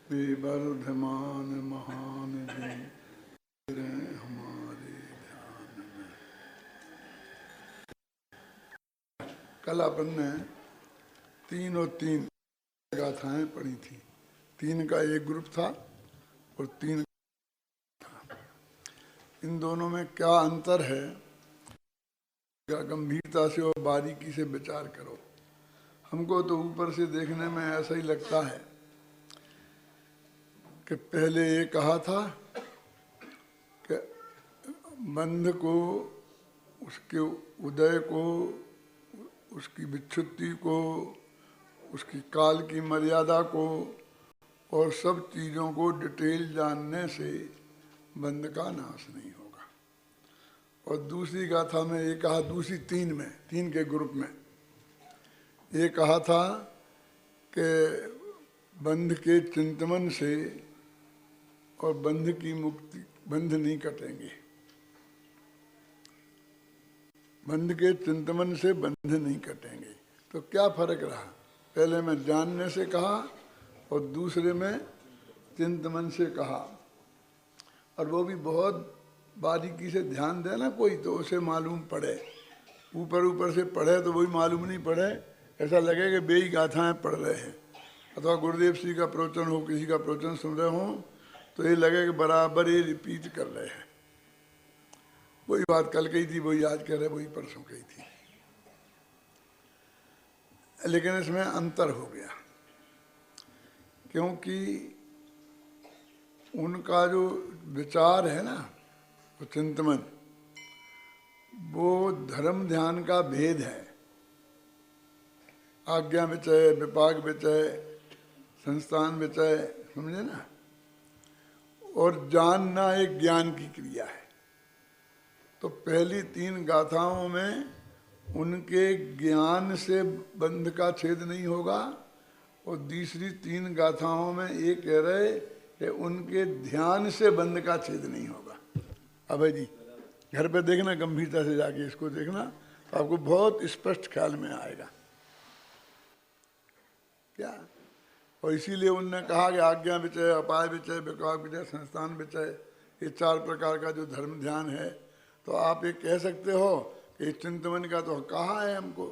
विवर्धमान महान जी हमारे ध्यान में। कल अपन ने 3 और 3 गाथाएं पढ़ी थी। 3 का एक ग्रुप था और 3 था। इन दोनों में क्या अंतर है, गंभीरता से और बारीकी से विचार करो। हमको तो ऊपर से देखने में ऐसा ही लगता है कि पहले ये कहा था कि बंध को, उसके उदय को, उसकी विच्छुत्ति को, उसकी काल की मर्यादा को और सब चीज़ों को डिटेल जानने से बंध का नाश नहीं होगा। और दूसरी गाथा में ये कहा, दूसरी 3 के ग्रुप में ये कहा था कि बंध के चिंतन से और बंध की मुक्ति, बंध नहीं कटेंगे। बंध के चिंतन से बंध नहीं कटेंगे। तो क्या फर्क रहा? पहले में जानने से कहा और दूसरे में चिंतन से कहा। और वो भी बहुत बारीकी से ध्यान देना कोई तो उसे मालूम पड़े। ऊपर ऊपर से पढ़े तो वही मालूम नहीं पड़े, ऐसा लगे कि बेई गाथाएं पढ़ रहे हैं। अथवा गुरुदेव श्री का प्रवचन हो, किसी का प्रवचन सुन रहे हो तो ये लगे कि बराबर ये रिपीट कर रहे हैं। वही बात कल कही थी, वही आज कह रहे, वही परसों कही थी। लेकिन इसमें अंतर हो गया, क्योंकि उनका जो विचार है ना, वो चिंतन, वो धर्म ध्यान का भेद है। आज्ञा विचय, विपाक विचय, संस्थान विचय, समझे ना। और जानना एक ज्ञान की क्रिया है। तो पहली 3 गाथाओं में उनके ज्ञान से बंध का छेद नहीं होगा और दूसरी 3 गाथाओं में ये कह रहे कि उनके ध्यान से बंध का छेद नहीं होगा। अभय जी घर पे देखना, गंभीरता से जाके इसको देखना तो आपको बहुत स्पष्ट ख्याल में आएगा क्या। और इसीलिए उनने कहा कि आज्ञा विचय, अपाय विचय, विकास विचय, संस्थान विचय, ये 4 प्रकार का जो धर्म ध्यान है। तो आप ये कह सकते हो कि चिंतन का तो कहा है हमको,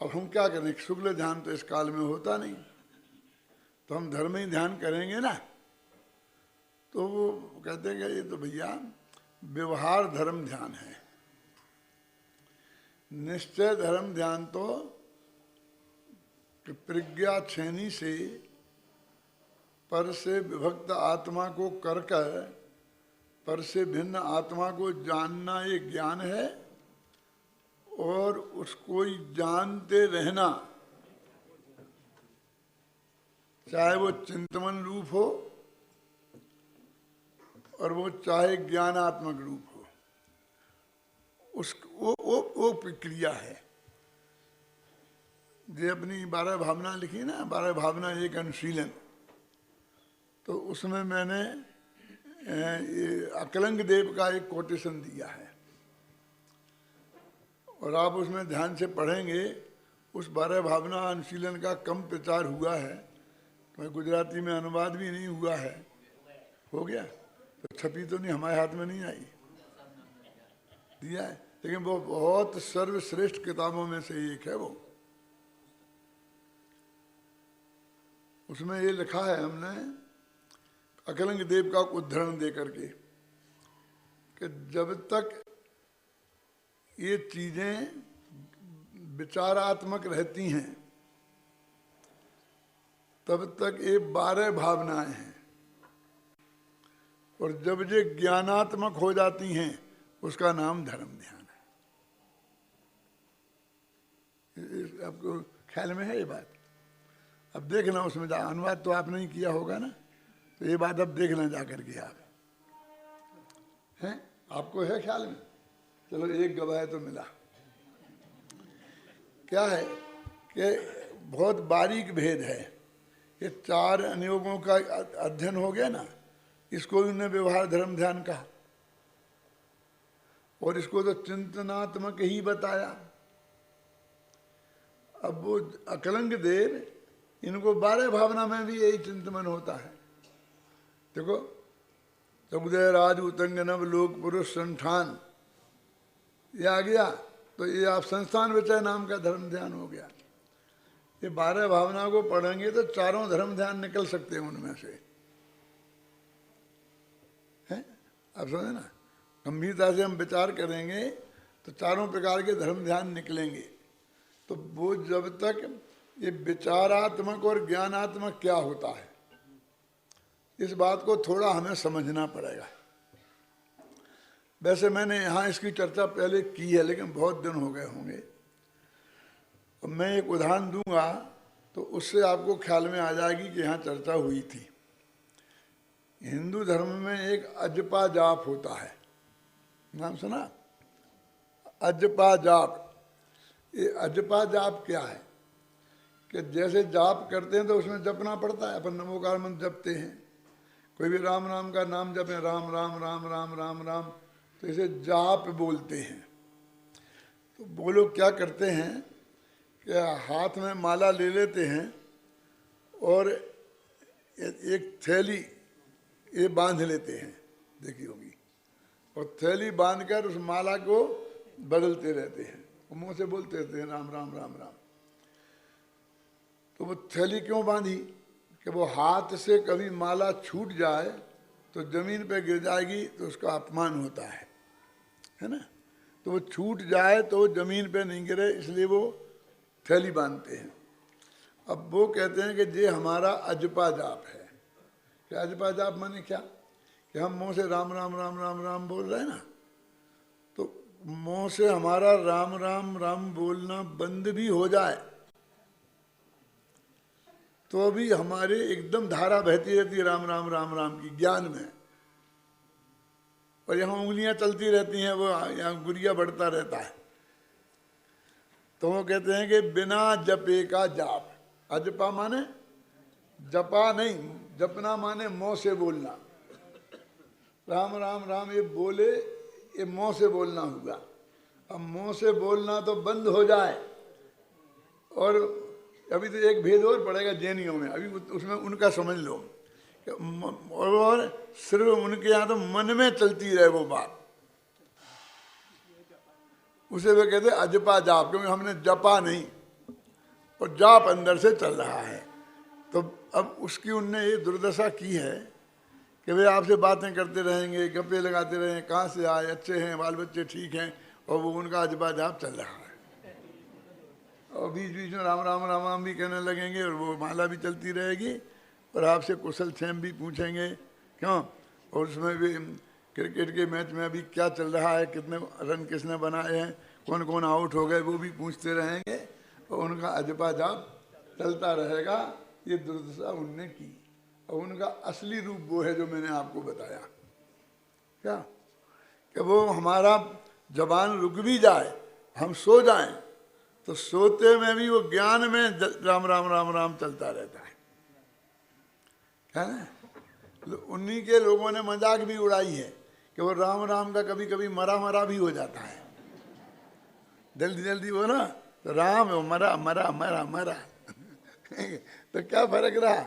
अब हम क्या करें? शुक्ल ध्यान तो इस काल में होता नहीं, तो हम धर्म ही ध्यान करेंगे ना। तो वो कहते हैं कि ये तो भैया व्यवहार धर्म ध्यान है। निश्चय धर्म ध्यान तो कि प्रज्ञा छेनी से पर से विभक्त आत्मा को कर कर पर से भिन्न आत्मा को जानना ये ज्ञान है। और उसको जानते रहना, चाहे वो चिंतन रूप हो और वो चाहे ज्ञानात्मक रूप हो, उस वो प्रक्रिया है। जो अपनी 12 भावना लिखी ना, 12 भावना एक अनुशीलन, तो उसमें मैंने ये अकलंग देव का एक कोटेशन दिया है। और आप उसमें ध्यान से पढ़ेंगे, उस 12 भावना अनुशीलन का कम प्रचार हुआ है, तो गुजराती में अनुवाद भी नहीं हुआ है। हो गया तो छपी तो नहीं, हमारे हाथ में नहीं आई, दिया है। लेकिन वो बहुत सर्वश्रेष्ठ किताबों में से एक है। वो उसमें ये लिखा है हमने अकलंग देव का उदाहरण दे करके कि जब तक ये चीजें विचारात्मक रहती हैं तब तक ये 12 भावनाएं हैं, और जब ये ज्ञानात्मक हो जाती हैं उसका नाम धर्म ध्यान है। आपको ख्याल में है ये बात? अब देखना, उसमें अनुवाद तो आपने ही किया होगा ना, तो ये बात अब देखना जा करके आप हैं, आपको है ख्याल में? चलो एक गवाह तो मिला। क्या है कि बहुत बारीक भेद है। ये 4 अनुयोगों का अध्ययन हो गया ना, इसको उन्होंने व्यवहार धर्म ध्यान कहा, और इसको तो चिंतनात्मक ही बताया। अब वो अकलंग देव इनको 12 भावना में भी यही चिंतन होता है। देखो, तो उदय राज उतंग नव लोक पुरुष संठान, ये आ गया तो ये आप संस्थान विचय नाम का धर्म ध्यान हो गया। ये 12 भावना को पढ़ेंगे तो चारों धर्म ध्यान निकल सकते हैं उनमें से, हैं? आप समझे ना, गंभीरता से हम विचार करेंगे तो चारों प्रकार के धर्म ध्यान निकलेंगे। तो वो जब तक ये विचारात्मक और ज्ञानात्मक क्या होता है, इस बात को थोड़ा हमें समझना पड़ेगा। वैसे मैंने यहाँ इसकी चर्चा पहले की है, लेकिन बहुत दिन हो गए होंगे। तो मैं एक उदाहरण दूंगा तो उससे आपको ख्याल में आ जाएगी कि यहाँ चर्चा हुई थी। हिंदू धर्म में एक अजपा जाप होता है, नाम सुना? अजपा जाप। ये अजपा जाप क्या है कि जैसे जाप करते हैं तो उसमें जपना पड़ता है, अपन नमोकार मंत्र जपते हैं, कोई भी राम नाम का नाम जपें, राम राम राम राम राम राम, तो इसे जाप बोलते हैं। तो वो लोग क्या करते हैं कि हाथ में माला ले लेते हैं और एक थैली ये बांध लेते हैं, देखी होगी, और थैली बांधकर उस माला को बदलते रहते हैं, मुंह से बोलते रहते हैं राम राम राम राम। तो वो थैली क्यों बांधी कि वो हाथ से कभी माला छूट जाए तो जमीन पे गिर जाएगी तो उसका अपमान होता है ना। तो वो छूट जाए तो वो जमीन पे नहीं गिरे, इसलिए वो थैली बांधते हैं। अब वो कहते हैं कि ये हमारा अजपा जाप है। कि अजपा जाप माने क्या कि हम मुंह से राम राम राम राम राम बोल रहे हैं ना, तो मुंह से हमारा राम राम राम बोलना बंद भी हो जाए तो भी हमारे एकदम धारा बहती रहती है राम राम राम राम की, ज्ञान में, और यहाँ उंगलियां चलती रहती हैं, वो यहाँ गुरिया बढ़ता रहता है। तो वो कहते हैं कि बिना जपे का जाप। अजपा माने जपा नहीं, जपना माने मुंह से बोलना। राम राम राम ये बोले, ये मुंह से बोलना होगा। अब मुंह से बोलना तो बंद हो जाए, और अभी तो एक भेद और पड़ेगा जैनियों में, अभी उसमें उनका समझ लो, और सिर्फ उनके यहाँ तो मन में चलती रहे वो बात, उसे वे कहते अजपा जाप, क्योंकि हमने जपा नहीं और जाप अंदर से चल रहा है। तो अब उसकी उनने ये दुर्दशा की है कि वे आपसे बातें करते रहेंगे, गप्पे लगाते रहेंगे, कहाँ से आए, अच्छे हैं, बाल बच्चे ठीक हैं, और वो उनका अजपा जाप चल रहा है। और बीच बीच में राम राम राम राम भी कहने लगेंगे, और वो माला भी चलती रहेगी, और आपसे कुशल क्षेम भी पूछेंगे, क्यों, और उसमें भी क्रिकेट के मैच में अभी क्या चल रहा है, कितने रन किसने बनाए हैं, कौन कौन आउट हो गए, वो भी पूछते रहेंगे, और उनका अजपा जाप चलता रहेगा। ये दुर्दशा उनने की, और उनका असली रूप वो है जो मैंने आपको बताया, क्या कि वो हमारा जबान रुक भी जाए, हम सो जाएं, तो सोते में भी वो ज्ञान में राम राम राम राम चलता रहता है ना। उन्हीं के लोगों ने मजाक भी उड़ाई है कि वो राम राम का कभी कभी मरा मरा भी हो जाता है, जल्दी जल्दी बोला तो राम मरा मरा मरा मरा तो क्या फर्क रहा,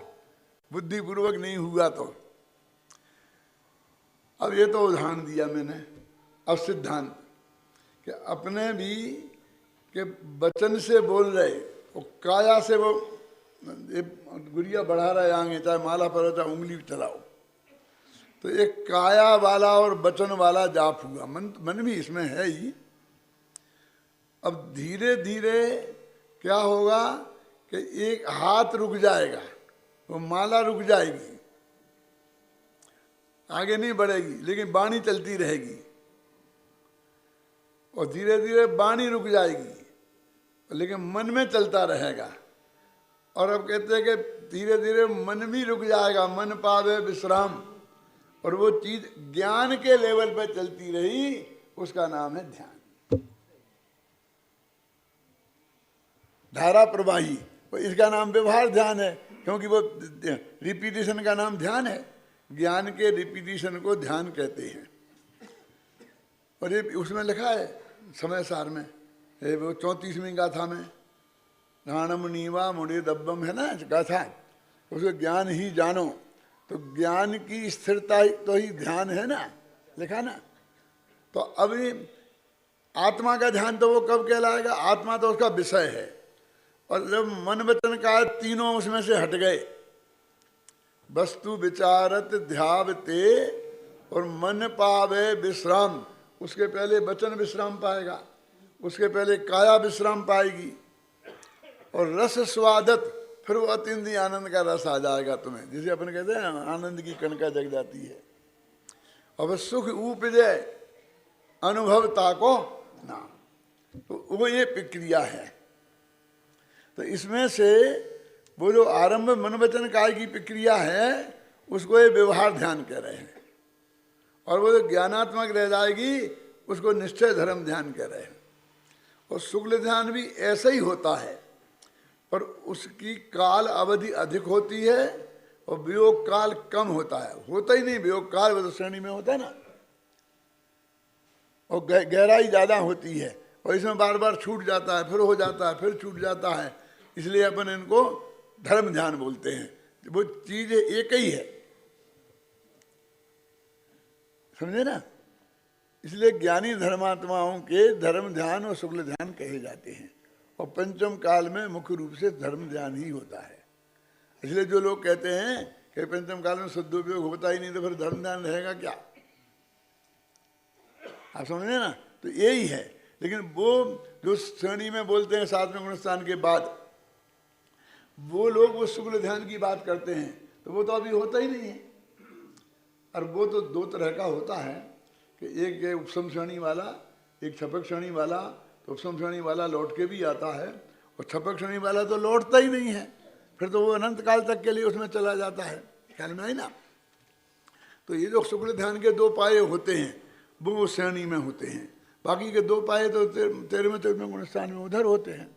बुद्धिपूर्वक नहीं हुआ तो। अब ये तो उदाहरण दिया मैंने। अब सिद्धांत कि अपने भी के वचन से बोल रहे, और काया से वो गुड़िया बढ़ा रहा है आगे, चाहे माला पर चाहे उंगली चलाओ, तो एक काया वाला और वचन वाला जाप हुआ। मन भी इसमें है ही। अब धीरे धीरे क्या होगा कि एक हाथ रुक जाएगा, वो माला रुक जाएगी, आगे नहीं बढ़ेगी, लेकिन वाणी चलती रहेगी, और धीरे धीरे वाणी रुक जाएगी, लेकिन मन में चलता रहेगा। और अब कहते हैं कि धीरे धीरे मन भी रुक जाएगा, मन पावे विश्राम, और वो चीज ज्ञान के लेवल पे चलती रही, उसका नाम है ध्यान। धारा प्रवाही, इसका नाम व्यवहार ध्यान है, क्योंकि वो रिपीटिशन का नाम ध्यान है। ज्ञान के रिपीटिशन को ध्यान कहते हैं। और ये उसमें लिखा है समय सार में, वो 34वीं गाथा में, राणम नीवा मुड़े दब्बम है ना गाथा, उसको ज्ञान ही जानो। तो ज्ञान की स्थिरता तो ही ध्यान है ना, लिखा ना। तो अभी आत्मा का ध्यान तो वो कब कहलाएगा, आत्मा तो उसका विषय है। और जब मन वचन काया तीनों उसमें से हट गए, वस्तु विचारत ध्यावते और मन पावे विश्राम, उसके पहले वचन विश्राम पाएगा, उसके पहले काया विश्राम पाएगी, और रस स्वादत, फिर वो अतिंद्रिय आनंद का रस आ जाएगा तुम्हें, जिसे अपन कहते हैं आनंद की कणका जग जाती है। अब सुख उपजे अनुभवता को ना, तो वो ये प्रक्रिया है। तो इसमें से वो जो आरंभ मन वचन काय की प्रक्रिया है, उसको ये व्यवहार ध्यान कह रहे हैं। और वो जो ज्ञानात्मक रह जाएगी, उसको निश्चय धर्म ध्यान कह रहे हैं। और शुक्ल ध्यान भी ऐसा ही होता है, पर उसकी काल अवधि अधिक होती है और वियोग काल कम होता है। होता ही नहीं वियोग काल, वो तो श्रेणी में होता है ना, और गहराई ज़्यादा होती है, और इसमें बार बार छूट जाता है, फिर हो जाता है, फिर छूट जाता है। इसलिए अपन इनको धर्म ध्यान बोलते हैं। वो चीज एक ही है, समझे ना। इसलिए ज्ञानी धर्मात्माओं के धर्म ध्यान और शुक्ल ध्यान कहे जाते हैं। और पंचम काल में मुख्य रूप से धर्म ध्यान ही होता है। इसलिए जो लोग कहते हैं कि पंचम काल में शुद्धोपयोग होता ही नहीं, तो फिर धर्म ध्यान रहेगा क्या, आप समझे ना। तो यही है। लेकिन वो जो श्रेणी में बोलते हैं सातवें गुणस्थान के बाद, वो लोग वो शुक्ल ध्यान की बात करते हैं, तो वो तो अभी होता ही नहीं है। और वो तो दो तरह का होता है कि एक है उपसम श्रेणी वाला, एक छपक श्रेणी वाला। तो उपसम श्रेणी वाला लौट के भी आता है, और छपक श्रेणी वाला तो लौटता ही नहीं है, फिर तो वो अनंत काल तक के लिए उसमें चला जाता है। ख्याल में आई ना। तो ये जो शुक्ल ध्यान के दो पाए होते हैं, वो उस श्रेणी में होते हैं। बाकी के दो पाए तो 13वें गुणस्थान में उधर होते हैं।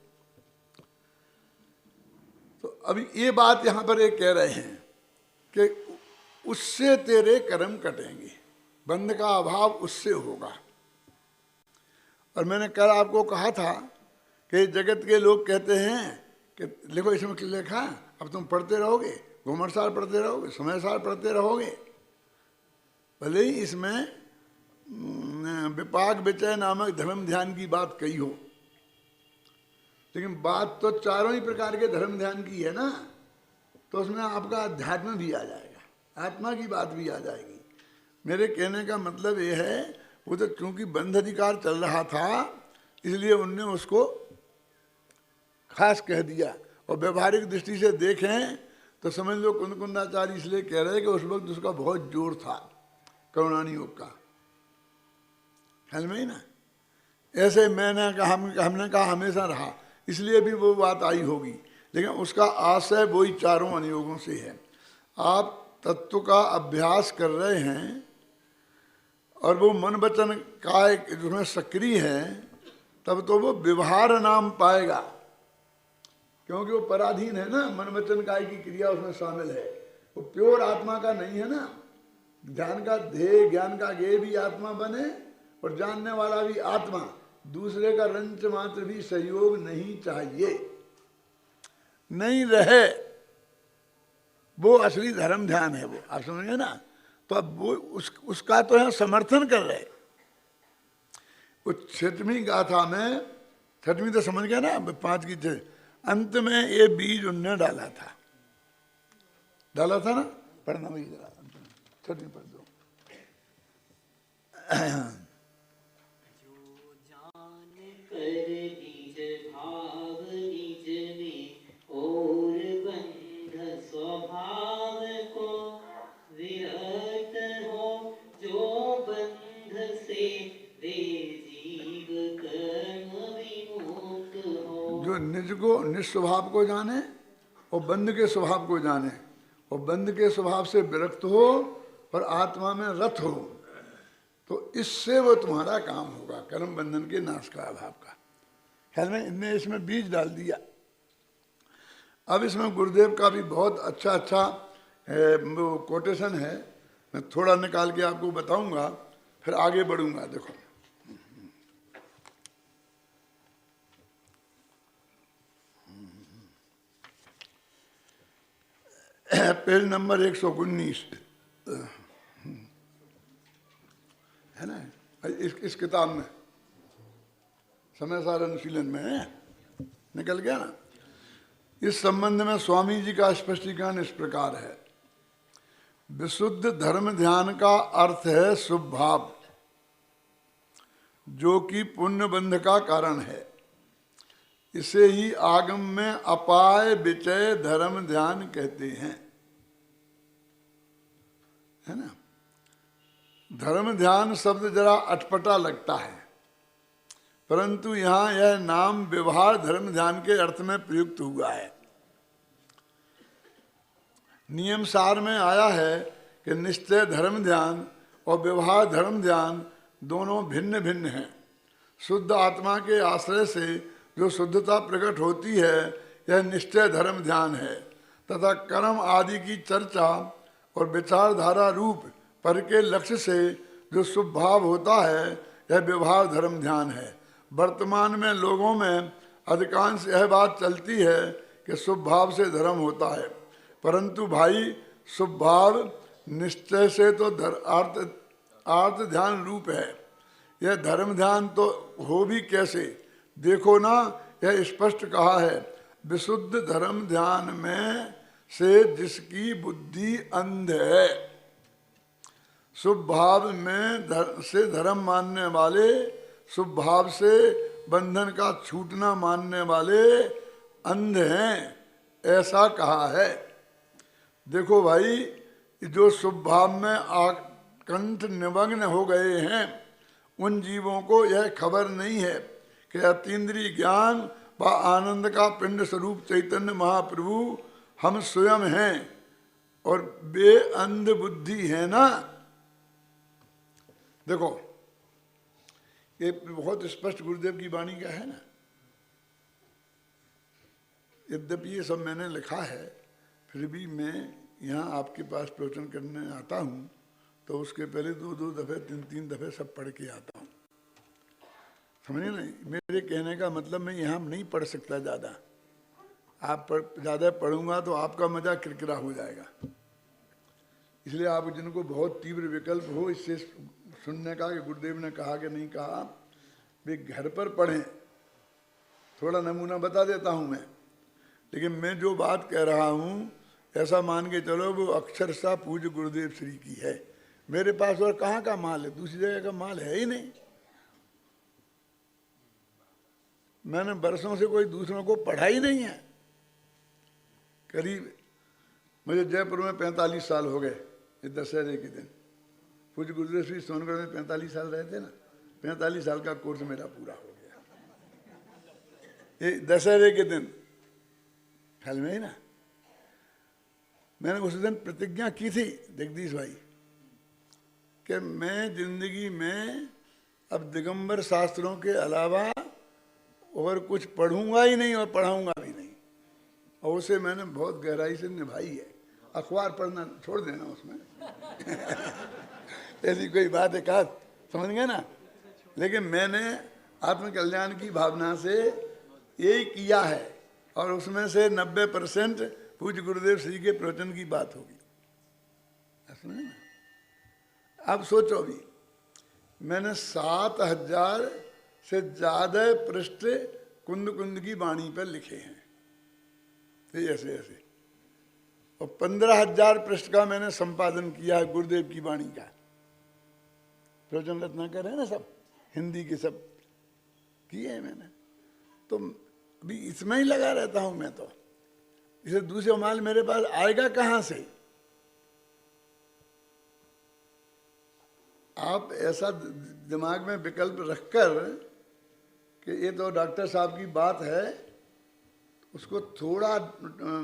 तो अभी ये बात यहाँ पर एक कह रहे हैं कि उससे तेरे कर्म कटेंगे, बंध का अभाव उससे होगा। और मैंने कल आपको कहा था कि जगत के लोग कहते हैं कि लिखो, इसमें लिखा अब तुम पढ़ते रहोगे, घुमरसार पढ़ते रहोगे, समयसार पढ़ते रहोगे। भले ही इसमें विपाक विचय नामक धर्म ध्यान की बात कही हो, लेकिन बात तो चारों ही प्रकार के धर्म ध्यान की है ना। तो उसमें आपका अध्यात्म भी आ जाएगा, आत्मा की बात भी आ जाएगी। मेरे कहने का मतलब ये है, वो तो चूंकि बंध अधिकार चल रहा था, इसलिए उनने उसको खास कह दिया। और व्यवहारिक दृष्टि से देखें तो समझ लो कुंदकुंदाचार्य इसलिए कह रहे हैं कि उस वक्त उसका बहुत जोर था करुणानी योग का। ख्याल में ही ना। ऐसे मैंने कहा, हमने कहा हमेशा रहा, इसलिए भी वो बात आई होगी। लेकिन उसका आशय वही चारों अनुयोगों से है। आप तत्व का अभ्यास कर रहे हैं और वो मन वचन काय जिसमें सक्रिय है, तब तो वो व्यवहार नाम पाएगा, क्योंकि वो पराधीन है ना। मन वचन काय की क्रिया उसमें शामिल है, वो प्योर आत्मा का नहीं है ना। ध्यान का ध्येय, ज्ञान का ज्ञेय भी आत्मा बने और जानने वाला भी आत्मा, दूसरे का रंच मात्र भी सहयोग नहीं चाहिए, नहीं रहे, वो असली धर्म ध्यान है। वो आप समझे ना। तो अब वो उसका तो यहाँ समर्थन कर रहे। वो 6वीं गाथा में, 6वीं तो समझ गया ना, 5 की 6, अंत में ये बीज उनने डाला था ना। पढ़ना वही जरा, 6वीं पढ़ दो। जो निज को, निस्वभाव को जाने और बंध के स्वभाव को जाने, और बंध के स्वभाव से विरक्त हो और आत्मा में रत हो, तो इससे वो तुम्हारा काम होगा, कर्म बंधन के नाश का, अभाव का। ख्याल में इनने इसमें बीज डाल दिया। अब इसमें गुरुदेव का भी बहुत अच्छा वो कोटेशन है, मैं थोड़ा निकाल के आपको बताऊंगा, फिर आगे बढ़ूंगा। देखो, है पेज नंबर 119, है ना, इस किताब में समय सार अनुशीलन में है, निकल गया ना। इस संबंध में स्वामी जी का स्पष्टीकरण इस प्रकार है। विशुद्ध धर्म ध्यान का अर्थ है शुभ भाव, जो कि पुण्य बंध का कारण है। इसे ही आगम में अपाय विचय धर्म ध्यान कहते हैं, है ना। धर्म ध्यान शब्द जरा अटपटा लगता है, परंतु यहाँ यह नाम व्यवहार धर्म ध्यान के अर्थ में प्रयुक्त हुआ है। नियम सार में आया है कि निश्चय धर्म ध्यान और व्यवहार धर्म ध्यान दोनों भिन्न भिन्न हैं। शुद्ध आत्मा के आश्रय से जो शुद्धता प्रकट होती है, यह निश्चय धर्म ध्यान है, तथा कर्म आदि की चर्चा और विचारधारा रूप पर के लक्ष्य से जो शुभ भाव होता है, यह व्यवहार धर्म ध्यान है। वर्तमान में लोगों में अधिकांश यह बात चलती है कि शुभ भाव से धर्म होता है, परंतु भाई शुभ भाव निश्चय से तो आर्त ध्यान रूप है। यह धर्म ध्यान तो हो भी कैसे? देखो ना, यह स्पष्ट कहा है, विशुद्ध धर्म ध्यान में से जिसकी बुद्धि अंध है। शुभ भाव में से धर्म मानने वाले, शुभ भाव से बंधन का छूटना मानने वाले अंध हैं, ऐसा कहा है। देखो भाई, जो शुभ भाव में आकंठ निमग्न हो गए हैं, उन जीवों को यह खबर नहीं है कि अतीन्द्रिय ज्ञान व आनंद का पिंड स्वरूप चैतन्य महाप्रभु हम स्वयं हैं और वे अंध बुद्धि है ना। देखो, ये बहुत स्पष्ट गुरुदेव की वाणी का है ना। यद्यपि ये सब मैंने लिखा है, फिर भी मैं यहाँ आपके पास प्रवचन करने आता हूँ तो उसके पहले 2-2 दफ़े 3-3 दफ़े सब पढ़ के आता हूँ। समझे नहीं? मेरे कहने का मतलब मैं यहाँ नहीं पढ़ सकता ज़्यादा। आप ज़्यादा पढ़ूंगा तो आपका मजा किरकिरा हो जाएगा। इसलिए आप जिनको बहुत तीव्र विकल्प हो इससे सुनने का कि गुरुदेव ने कहा कि नहीं कहा, वे घर पर पढ़ें। थोड़ा नमूना बता देता हूँ मैं, लेकिन मैं जो बात कह रहा हूँ ऐसा मान के चलो वो अक्षरशः पूज्य गुरुदेव श्री की है। मेरे पास और कहाँ का माल है? दूसरी जगह का माल है ही नहीं। मैंने बरसों से कोई दूसरों को पढ़ा ही नहीं है। करीब मुझे जयपुर में 45 साल हो गए इस दशहरे के दिन। पूज्य गुरुदेव श्री सोनगढ़ में 45 साल रहे थे ना। 45 साल का कोर्स मेरा पूरा हो गया ये दशहरे के दिन, ख्याल में ही ना। मैंने उस दिन प्रतिज्ञा की थी जगदीश भाई कि मैं जिंदगी में अब दिगंबर शास्त्रों के अलावा और कुछ पढ़ूंगा ही नहीं और पढ़ाऊंगा भी नहीं। और उसे मैंने बहुत गहराई से निभाई है। अखबार पढ़ना छोड़ देना उसमें ऐसी कोई बात है कहा, समझ गए ना। लेकिन मैंने आत्मकल्याण की भावना से यही किया है और उसमें से 90% पूज्य गुरुदेव श्री के प्रवचन की बात होगी। समझे ना। अब सोचो भी, मैंने 7000 से ज्यादा पृष्ठ कुंद कुंद की वाणी पर लिखे हैं ऐसे ऐसे, और 15,000 पृष्ठ का मैंने संपादन किया है गुरुदेव की वाणी का। प्रवचन रत्नाकर है ना, सब हिंदी के सब किए हैं मैंने। तो अभी इसमें ही लगा रहता हूं मैं। तो इसे दूसरा माल मेरे पास आएगा कहां से? आप ऐसा दिमाग में विकल्प रखकर कि ये तो डॉक्टर साहब की बात है, उसको थोड़ा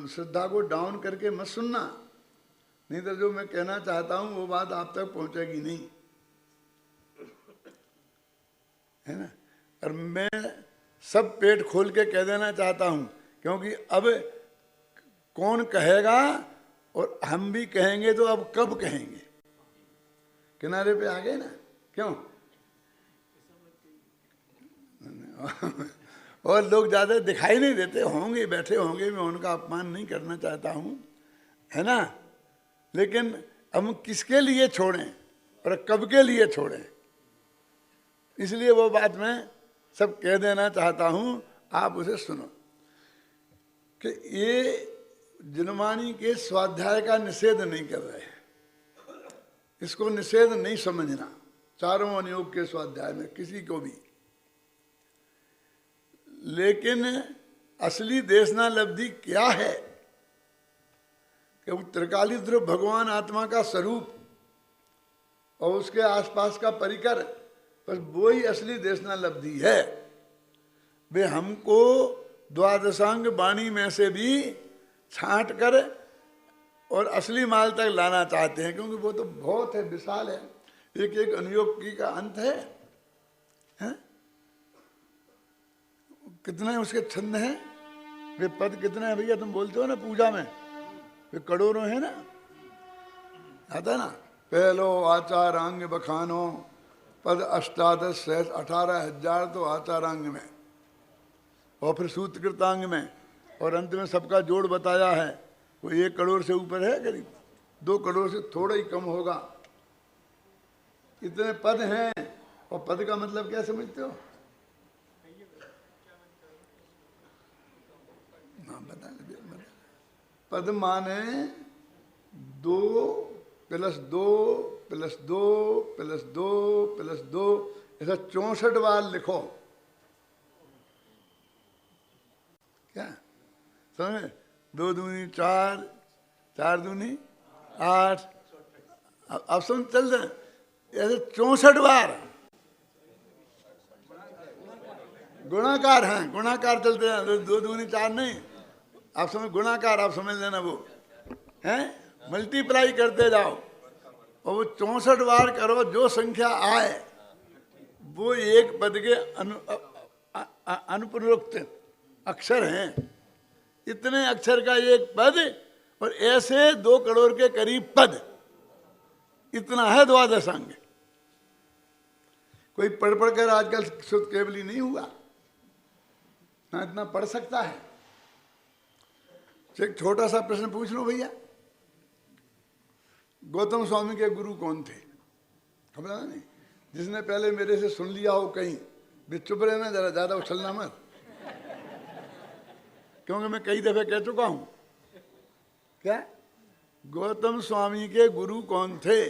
श्रद्धा को डाउन करके मत सुनना, नहीं तो जो मैं कहना चाहता हूं वो बात आप तक पहुंचेगी नहीं, है ना। और मैं सब पेट खोल के कह देना चाहता हूं, क्योंकि अब कौन कहेगा और हम भी कहेंगे तो अब कब कहेंगे? किनारे पे आ गए ना, क्यों? और लोग ज़्यादा दिखाई नहीं देते होंगे, बैठे होंगे, मैं उनका अपमान नहीं करना चाहता हूँ, है ना। लेकिन हम किसके लिए छोड़ें और कब के लिए छोड़ें, इसलिए वो बात मैं सब कह देना चाहता हूं, आप उसे सुनो कि ये जिनवानी के स्वाध्याय का निषेध नहीं कर रहे हैं, इसको निषेध नहीं समझना चारों अनुयोग के स्वाध्याय में किसी को भी। लेकिन असली देशनालब्धि क्या है कि वो त्रिकालीध्रुव भगवान आत्मा का स्वरूप और उसके आसपास का परिकर, बस वो ही असली देशनालब्धि है। वे हमको द्वादशांग वाणी में से भी छांट कर और असली माल तक लाना चाहते हैं, क्योंकि वो तो बहुत है, विशाल है, एक एक अनुयोग की का अंत है, हैं? कितने उसके छंद हैं, वे पद कितने हैं भैया, तुम बोलते हो ना पूजा में, वे करोड़ों है ना, आता है ना। पहलो आचारांग बखानो पद अष्टादश सहस 18,000 तो आचारांग में, और फिर सूत्रकृतांग में, और अंत में सबका जोड़ बताया है, वो 1 करोड़ से ऊपर है, करीब 2 करोड़ से थोड़ा ही कम होगा, इतने पद हैं। और पद का मतलब क्या समझते हो? पद माने 2 + 2 + 2 + 2 + 2, ऐसा 64 बार लिखो, क्या समझे? 2 दूनी 4, 4 दूनी 8, अब सुन चल रहे, ऐसे 64 बार गुणाकार हैं, गुणाकार चलते हैं, 2 दूनी 4 नहीं, आप समझ गुणाकार, आप समझ लेना, वो हैं मल्टीप्लाई करते जाओ, और वो 64 बार करो, जो संख्या आए वो एक पद के अनुपरोक्त अक्षर हैं, इतने अक्षर का एक पद, और ऐसे 2 करोड़ के करीब पद, इतना है द्वादशांग। कोई पढ़ कर आजकल शुद्ध केवली नहीं हुआ ना, इतना पढ़ सकता है। एक छोटा सा प्रश्न पूछ लो भैया, गौतम स्वामी के गुरु कौन थे? खबर है नहीं? जिसने पहले मेरे से सुन लिया हो कहीं, भी चुप रहना, जरा ज्यादा उछलना मत, क्योंकि मैं कई दफे कह चुका हूं। क्या गौतम स्वामी के गुरु कौन थे?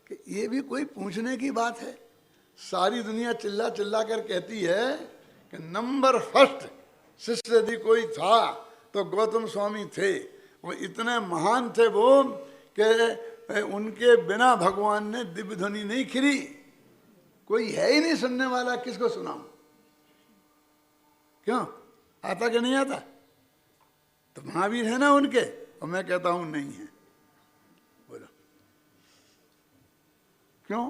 कि ये भी कोई पूछने की बात है? सारी दुनिया चिल्ला चिल्ला कर कहती है कि नंबर फर्स्ट शिष्य यदि कोई था तो गौतम स्वामी थे। वो इतने महान थे वो कि उनके बिना भगवान ने दिव्य ध्वनि नहीं खिली, कोई है ही नहीं सुनने वाला, किसको सुनाऊं? क्यों, आता कि नहीं आता? तो महावीर है ना उनके, और मैं कहता हूं नहीं है। बोलो क्यों?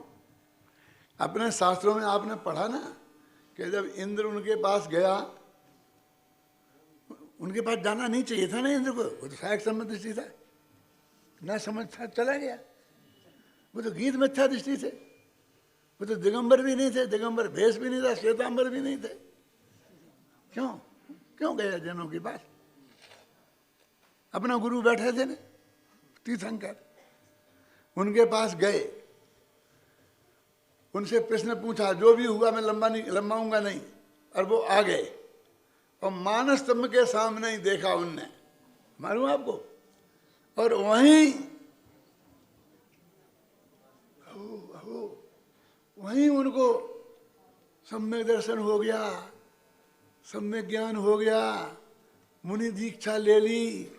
अपने शास्त्रों में आपने पढ़ा ना कि जब इंद्र उनके पास गया, उनके पास जाना नहीं चाहिए था ना इंद्र को, वो तो सहायक संबंध दृष्टि था, न समझ था, चला गया। वो तो गीत मिथ्या दृष्टि थे, वो तो दिगंबर भी नहीं थे, दिगंबर भेष भी नहीं था, श्वेतांबर भी नहीं थे। क्यों क्यों गया जनों के पास? अपना गुरु बैठे थे ना तीर्थंकर, उनके पास गए, उनसे प्रश्न पूछा, जो भी हुआ मैं लंबाऊंगा नहीं, और वो आ गए, और मानस स्तंभ के सामने ही देखा उनने, मालूम आपको, और वहीं उनको सम्यक दर्शन हो गया, सम्यक ज्ञान हो गया, मुनि दीक्षा ले ली,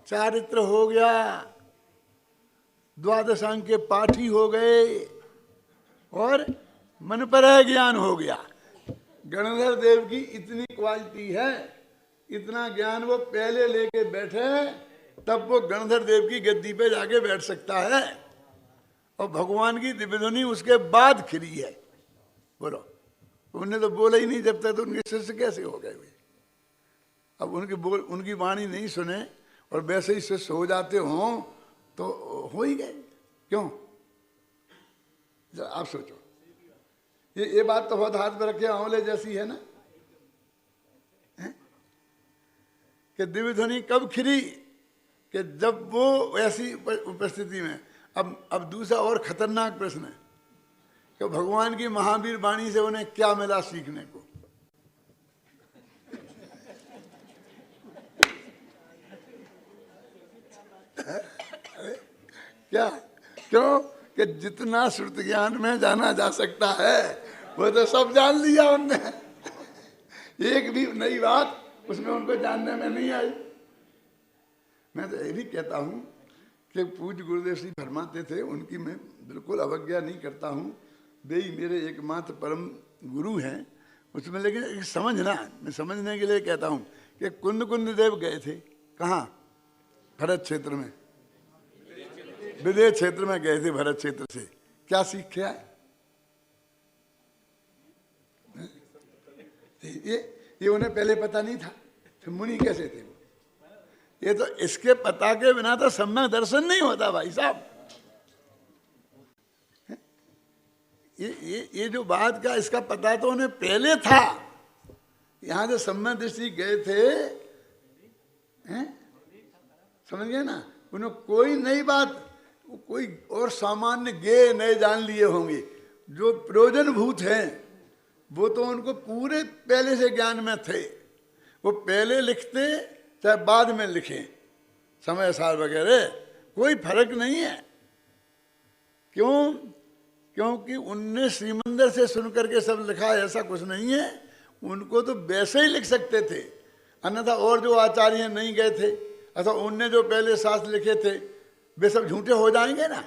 चारित्र हो गया, द्वादशांग के पाठी हो गए, और मन पर ज्ञान हो गया। गणधर देव की इतनी क्वालिटी है, इतना ज्ञान वो पहले लेके बैठे, तब वो गणधर देव की गद्दी पे जाके बैठ सकता है, और भगवान की दिव्य ध्वनि उसके बाद खिली है। बोलो, उन्हें तो बोला ही नहीं जब तक, तो उनके शिष्य कैसे हो गए? अब उनकी वाणी नहीं सुने और वैसे ही शिष्य हो जाते हों तो हो ही गए। क्यों? आप सोचो, ये बात तो बहुत हाथ में रखे आंवले जैसी है ना, कि दिव्य ध्वनि कब खिली? कि जब वो ऐसी उपस्थिति में, अब दूसरा और खतरनाक प्रश्न है कि भगवान की महावीर वाणी से उन्हें क्या मिला सीखने को? क्या? क्यों? कि जितना श्रुत ज्ञान में जाना जा सकता है वो तो सब जान लिया उनने। एक भी नई बात उसमें उनको जानने में नहीं आई। मैं तो ये भी कहता हूँ कि पूज्य गुरुदेव श्री फरमाते थे, उनकी मैं बिल्कुल अवज्ञा नहीं करता हूँ, वे ही मेरे एकमात्र परम गुरु हैं उसमें। लेकिन एक समझना, मैं समझने के लिए कहता हूँ कि कुंद देव गए थे कहाँ? भरत क्षेत्र में, विदेश क्षेत्र में गए थे। भरत क्षेत्र से क्या सीख के आए? ये उन्हें पहले पता नहीं था, फिर मुनि कैसे थे वो? ये तो इसके पता के बिना तो सम्यक दर्शन नहीं होता भाई साहब। ये जो बात का इसका पता तो उन्हें पहले था। यहाँ जो सम्यक दृष्टि गए थे, समझ गए ना, उन्हें कोई नई बात, कोई और सामान्य गे नए जान लिए होंगे। जो प्रयोजनभूत हैं वो तो उनको पूरे पहले से ज्ञान में थे। वो पहले लिखते चाहे बाद में लिखें, समय साल वगैरह कोई फर्क नहीं है। क्यों? क्योंकि उनने श्रीमंदिर से सुन करके सब लिखा, ऐसा कुछ नहीं है। उनको तो वैसे ही लिख सकते थे, अन्यथा और जो आचार्य नहीं गए थे अथवा उनने जो पहले शास्त्र लिखे थे वे सब झूठे हो जाएंगे ना।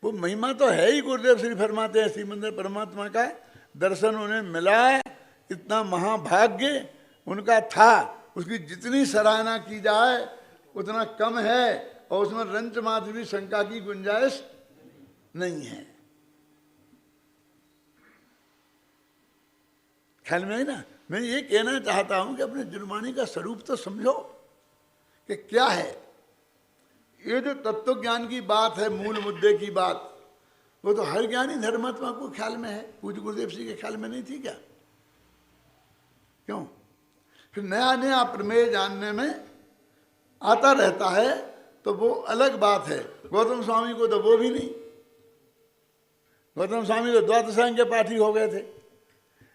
वो महिमा तो है ही। गुरुदेव श्री फरमाते हैं श्रीमंदिर परमात्मा का दर्शन उन्हें मिला, इतना महाभाग्य उनका था। उसकी जितनी सराहना की जाए उतना कम है, और उसमें रंच मात्र भी शंका की गुंजाइश नहीं है। ख्याल में है ना? मैं ये कहना चाहता हूं कि अपने जुर्मानी का स्वरूप तो समझो कि क्या है। ये जो तत्व ज्ञान की बात है, मूल मुद्दे की बात, वो तो हर ज्ञानी धर्मात्मा को ख्याल में है। पूज्य गुरुदेव जी के ख्याल में नहीं थी क्या? क्यों? फिर नया नया प्रमेय जानने में आता रहता है तो वो अलग बात है। गौतम स्वामी को तो वो भी नहीं। गौतम स्वामी तो द्वादशांग के पाठी हो गए थे,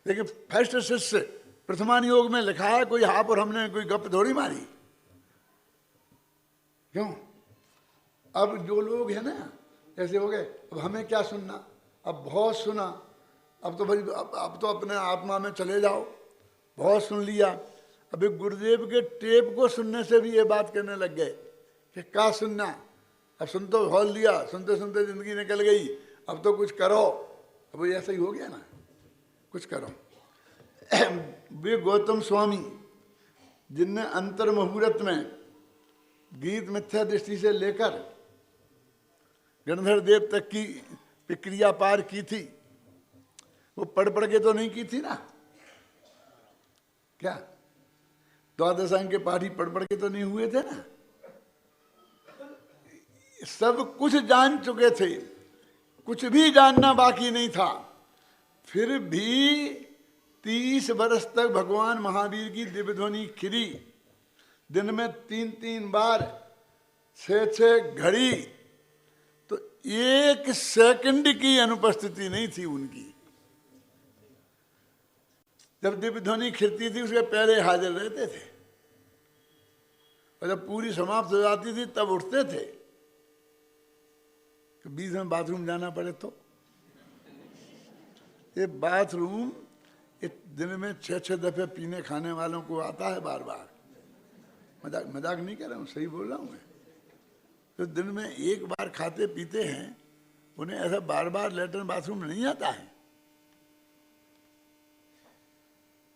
लेकिन फर्स्ट शिष्य प्रथमान योग में लिखा है, कोई हाप और हमने कोई गप थोड़ी मारी। क्यों? अब जो लोग हैं ना ऐसे हो गए, अब हमें क्या सुनना, अब बहुत सुना, अब तो भाई अब तो अपने आत्मा में चले जाओ, बहुत सुन लिया। अभी गुरुदेव के टेप को सुनने से भी ये बात करने लग गए कि क्या सुनना, अब सुन तो हॉल लिया, सुनते सुनते जिंदगी निकल गई, अब तो कुछ करो। अब ऐसा ही हो गया ना, कुछ करो। वे गौतम स्वामी जिनने अंतर मुहूर्त में गीत मिथ्या दृष्टि से लेकर गणधर देव तक की प्रक्रिया पार की थी, वो पढ़ के तो नहीं की थी ना। क्या द्वादशांग के पाठी पढ़ के तो नहीं हुए थे ना। सब कुछ जान चुके थे, कुछ भी जानना बाकी नहीं था। फिर भी 30 वर्ष तक भगवान महावीर की दिव्य ध्वनि खिरी, दिन में 3-3 बार, 6-6 घड़ी, तो 1 सेकंड की अनुपस्थिति नहीं थी उनकी। जब दिव्य ध्वनि खिरती थी उसके पहले हाजिर रहते थे, और जब पूरी समाप्त हो जाती थी तब उठते थे। कि बीच में बाथरूम जाना पड़े तो ये बाथरूम दिन में 6-6 दफे पीने खाने वालों को आता है बार बार। मजाक नहीं कर रहा हूँ, सही बोल रहा हूँ मैं। तो दिन में एक बार खाते पीते हैं, उन्हें ऐसा बार बार लेटरिन बाथरूम नहीं आता है।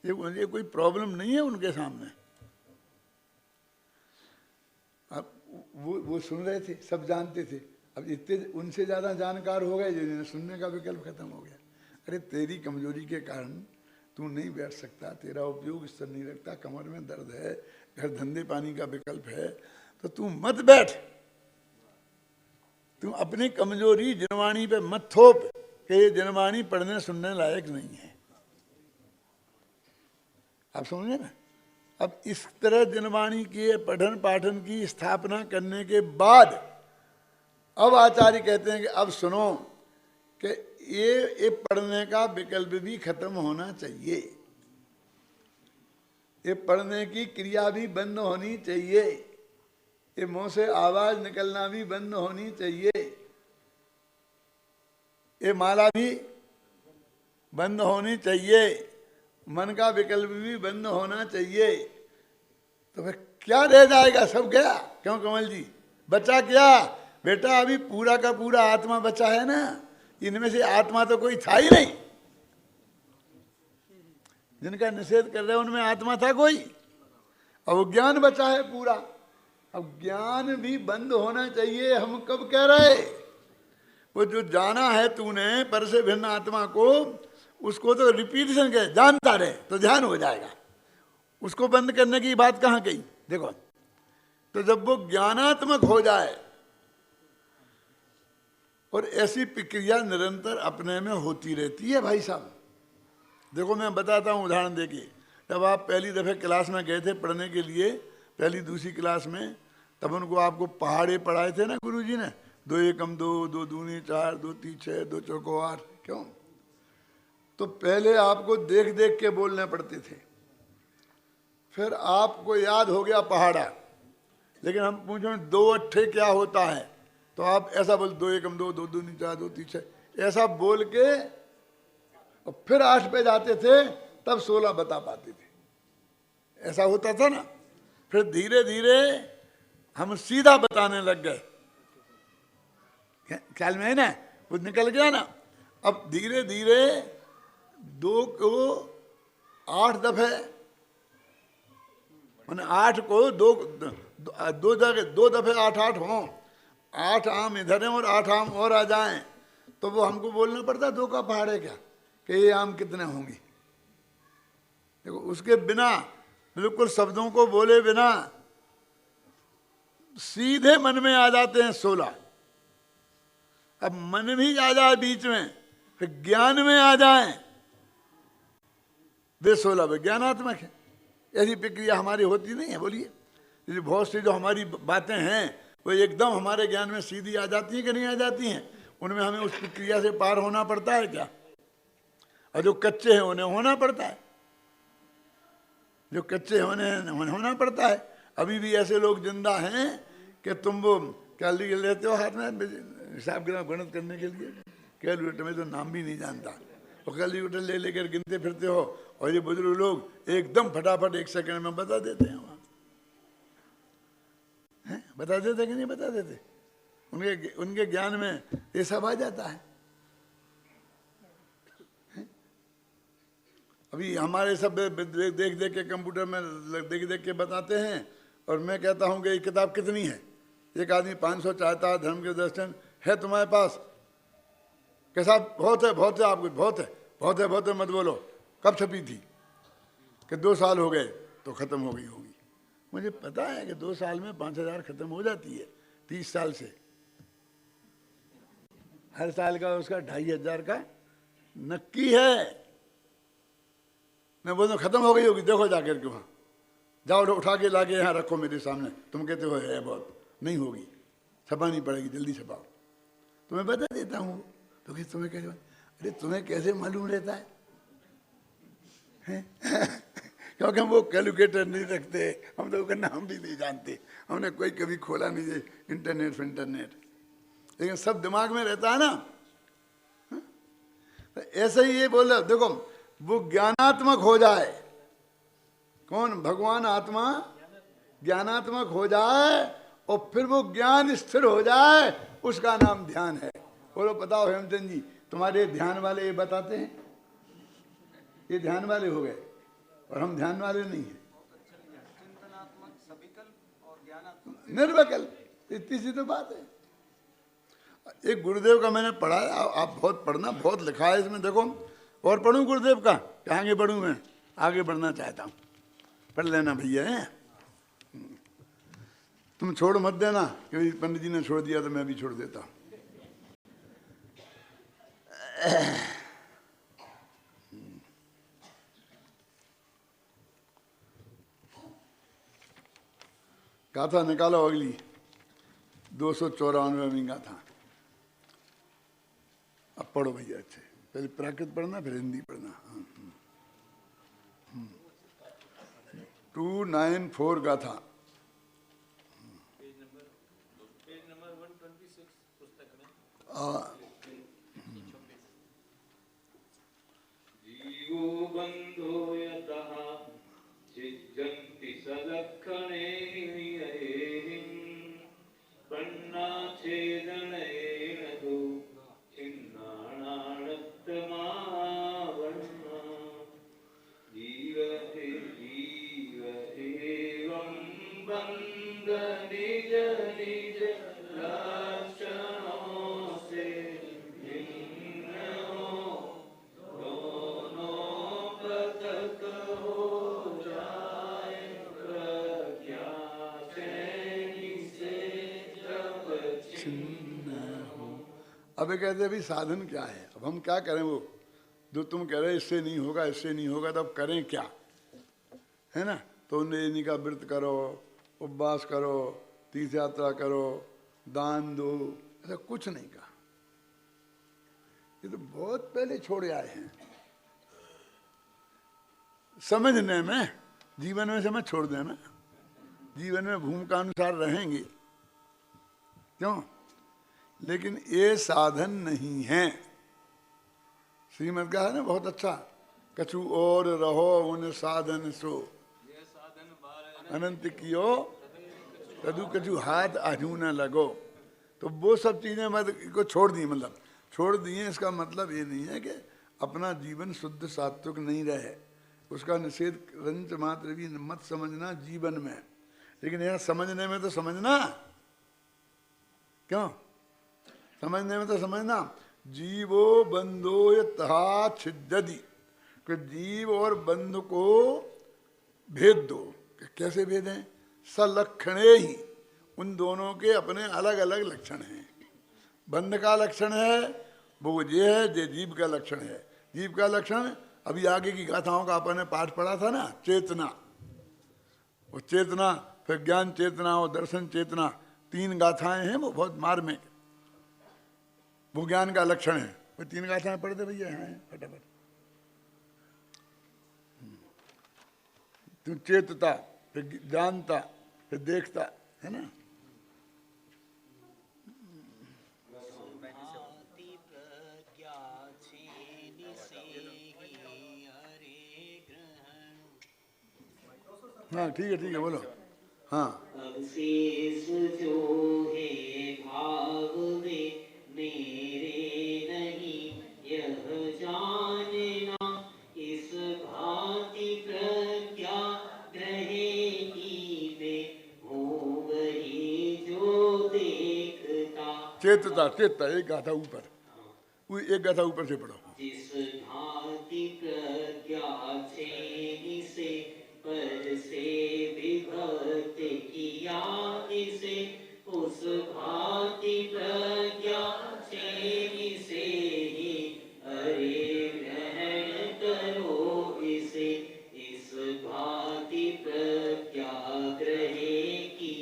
ये कोई प्रॉब्लम नहीं है उनके सामने। अब वो सुन रहे थे, सब जानते थे। अब इतने उनसे ज़्यादा जानकार हो गए जिन्हें सुनने का विकल्प खत्म हो गया। अरे तेरी कमजोरी के कारण तू नहीं बैठ सकता, तेरा उपयोग स्तर नहीं रखता, कमर में दर्द है, घर धंधे पानी का विकल्प है, तो तू मत बैठ। तू अपनी कमजोरी जिनवाणी पे मत थोप कि ये जिनवाणी पढ़ने सुनने लायक नहीं है। आप समझे ना? अब इस तरह जनवाणी के पठन पाठन की स्थापना करने के बाद अब आचार्य कहते हैं कि अब सुनो कि ये पढ़ने का विकल्प भी खत्म होना चाहिए, ये पढ़ने की क्रिया भी बंद होनी चाहिए, ये मुंह से आवाज निकलना भी बंद होनी चाहिए, ये माला भी बंद होनी चाहिए, मन का विकल्प भी बंद होना चाहिए। तो फिर क्या रह जाएगा? सब गया। क्यों कमल जी? बचा क्या? बेटा अभी पूरा का पूरा आत्मा बचा है ना, इनमें से आत्मा तो कोई था ही नहीं। जिनका निषेध कर रहे हैं उनमें आत्मा था कोई? अब ज्ञान बचा है पूरा। अब ज्ञान भी बंद होना चाहिए। हम कब कह रहे? वो जो जाना है तूने पर से भिन्न आत्मा को, उसको तो रिपीटेशन कहे, जानता रहे तो ध्यान हो जाएगा। उसको बंद करने की बात कहाँ कही? देखो, तो जब वो ज्ञानात्मक हो जाए और ऐसी प्रक्रिया निरंतर अपने में होती रहती है भाई साहब। देखो मैं बताता हूँ उदाहरण देखिए। जब आप पहली दफे क्लास में गए थे पढ़ने के लिए, पहली दूसरी क्लास में, तब उनको आपको पहाड़े पढ़ाए थे ना गुरुजी ने, 2 एकम 2, 2 दूनी 4, 2 तीन 6, 2 चौको 8। क्यों? तो पहले आपको देख देख के बोलने पड़ते थे, फिर आपको याद हो गया पहाड़ा। लेकिन हम पूछो 2 अट्ठे क्या होता है, तो आप ऐसा बोल 2 एकम 2, 2 दूनी 4, 2 तीन 6, ऐसा बोल के और फिर 8 पे जाते थे, तब 16 बता पाते थे। ऐसा होता था ना। फिर धीरे धीरे हम सीधा बताने लग गए। ख्याल में है ना? वो निकल गया ना। अब धीरे धीरे 2 को 8 दफे, मैंने 8 को 2 जगह 2 दफे 8 8 हों, 8 आम इधर हैं और 8 आम और आ जाएं, तो वो हमको बोलना पड़ता 2 का पहाड़ है क्या, कि ये आम कितने होंगे। देखो, उसके बिना, बिल्कुल शब्दों को बोले बिना सीधे मन में आ जाते हैं 16। अब मन भी आ जाए बीच में, फिर ज्ञान में आ जाए, वे 16 विज्ञानात्मक है। ऐसी प्रक्रिया हमारी होती नहीं है। बोलिए, बहुत सी जो हमारी बातें हैं वो एकदम हमारे ज्ञान में सीधी आ जाती हैं कि नहीं आ जाती हैं? उनमें हमें उस प्रक्रिया से पार होना पड़ता है क्या? और जो कच्चे हैं उन्हें होना पड़ता है, जो कच्चे उन्हें होना पड़ता है। अभी भी ऐसे लोग जिंदा हैं कि तुम वो क्या लेते हो हाथ में हिसाब गणित करने के लिए, कैलकुलेटर में तो नाम भी नहीं जानता, और कैलकुलेटर ले लेकर गिनते फिरते हो, और ये बुजुर्ग लोग एकदम फटाफट 1 सेकंड में बता देते हैं। वहाँ बता देते कि नहीं बता देते? उनके ज्ञान में ये सब आ जाता है। अभी हमारे सब देख देख के कंप्यूटर में देख देख के बताते हैं, और मैं कहता हूँ कि ये किताब कितनी है? एक आदमी 500 चाहता है, धर्म के दर्शन है तुम्हारे पास? कैसा? बहुत है, बहुत है, आपको बहुत है, बहुत है, बहुत है, मत बोलो। कब छपी थी? कि 2 साल हो गए तो खत्म हो गई होगी। मुझे पता है कि 2 साल में 5000 खत्म हो जाती है, 30 साल से। हर साल का उसका 2500 का नक्की है। मैं बोलता हूँ खत्म हो गई होगी, देखो जाकर के वहाँ जाओ, उठा के लाके यहाँ रखो मेरे सामने। तुम कहते हो है बहुत, नहीं होगी, छपानी पड़ेगी, जल्दी छपाओ। तो मैं बता देता हूँ। तो कि तुम्हें कैसे? अरे तुम्हें कैसे मालूम रहता है? क्योंकि हम वो कैलकुलेटर नहीं रखते, हम तो उसका नाम भी नहीं जानते, हमने कोई कभी खोला नहीं है इंटरनेट, लेकिन सब दिमाग में रहता है ना। तो ऐसे ही ये बोल रहे, देखो वो ज्ञानात्मक हो जाए। कौन? भगवान आत्मा ज्ञानात्मक हो जाए, और फिर वो ज्ञान स्थिर हो जाए, उसका नाम ध्यान है। बोलो बताओ हेमचंद जी, तुम्हारे ध्यान वाले ये बताते हैं, ये ध्यान वाले हो गए और हम ध्यान वाले नहीं हैं। निर्विकल्प, इतनी सी तो बात है। एक गुरुदेव का मैंने पढ़ा, आप बहुत पढ़ना, बहुत लिखा है इसमें। देखो, और पढ़ूं गुरुदेव का? आगे बढ़ूं? मैं आगे बढ़ना चाहता हूं, पढ़ लेना भैया है। तुम छोड़ मत देना, क्योंकि पंडित जी ने छोड़ दिया तो मैं भी छोड़ देता हूं। गाथा निकालो अगली 294वीं गाथा। अब पढ़ो भैया अच्छे, पहले प्राकृत पढ़ना फिर हिंदी पढ़ना। 294 गाथा। पेज नंबर 126 पुस्तक में। जीवो बंधो यतः छिज्जन्ति सलक्षणैर्नियैः पन्नाच्छेदनेन तु छिन्नानानत्तमावर्णा जीव एवं बन्ध निज निज लक्षणों से भिन्न हो, दोनों पृथक हो जाए प्रज्ञा चैनी से जब छिन्न हो। अब ये कहते हैं भाई साधन क्या है, अब हम क्या करें? वो जो तुम कह रहे इससे नहीं होगा, इससे नहीं होगा, तो अब करें क्या, है ना? तो नेनी का व्रत करो, उपवास करो, तीर्थ यात्रा करो, दान दो, ऐसा कुछ नहीं कहा। ये तो बहुत पहले छोड़े आए हैं। समझने में, जीवन में समझ छोड़ देना, जीवन में भूमिका अनुसार रहेंगे, क्यों? लेकिन ये साधन नहीं है। श्रीमद् का है ना बहुत अच्छा, कछु और रहो उन साधन सो अनंत कियो कदू कछु हाथ आजू न लगो। तो वो सब चीजें मत को छोड़ दी, मतलब छोड़ दिए। इसका मतलब ये नहीं है कि अपना जीवन शुद्ध सात्विक नहीं रहे, उसका निषेध रंच मात्र भी मत समझना जीवन में। लेकिन यहाँ समझने में तो समझना, क्यों? समझने में तो समझना, जीवो बंधो यथा छिद्यति, कि जीव और बंधु को भेद दो। कैसे भेद हैं? सलक्षणे ही, उन दोनों के अपने अलग अलग लक्षण हैं। बंध का लक्षण है वो ये है, जो जीव का लक्षण है। जीव का लक्षण अभी आगे की गाथाओं का अपन ने पाठ पढ़ा था ना, चेतना। वो चेतना, फिर ज्ञान चेतना और दर्शन चेतना, 3 गाथाएं हैं, वो बहुत मार्मिक। वो ज्ञान का लक्षण है। वो 3 गाथाएं पढ़ दे भैया, यहाँ फटाफट। तू चेतता, फिर जानता, फिर देखता, है ना? हाँ ठीक है बोलो। हाँ, अवशेष जो है भाव में मेरे नहीं यह जानना, इस भांति प्रज्ञा रहेगी में हो वही जो देखता। चेतता, चेतता, एक गाथा ऊपर, एक गाथा ऊपर से पढ़ो। जिस भांति प्रज्ञा छेनी से पर से विभक्त किया इसे, उस भांति प्रज्ञा छेनी से ही अरे ग्रहण करो इसे। इस भांति प्रज्ञा ग्रहेगी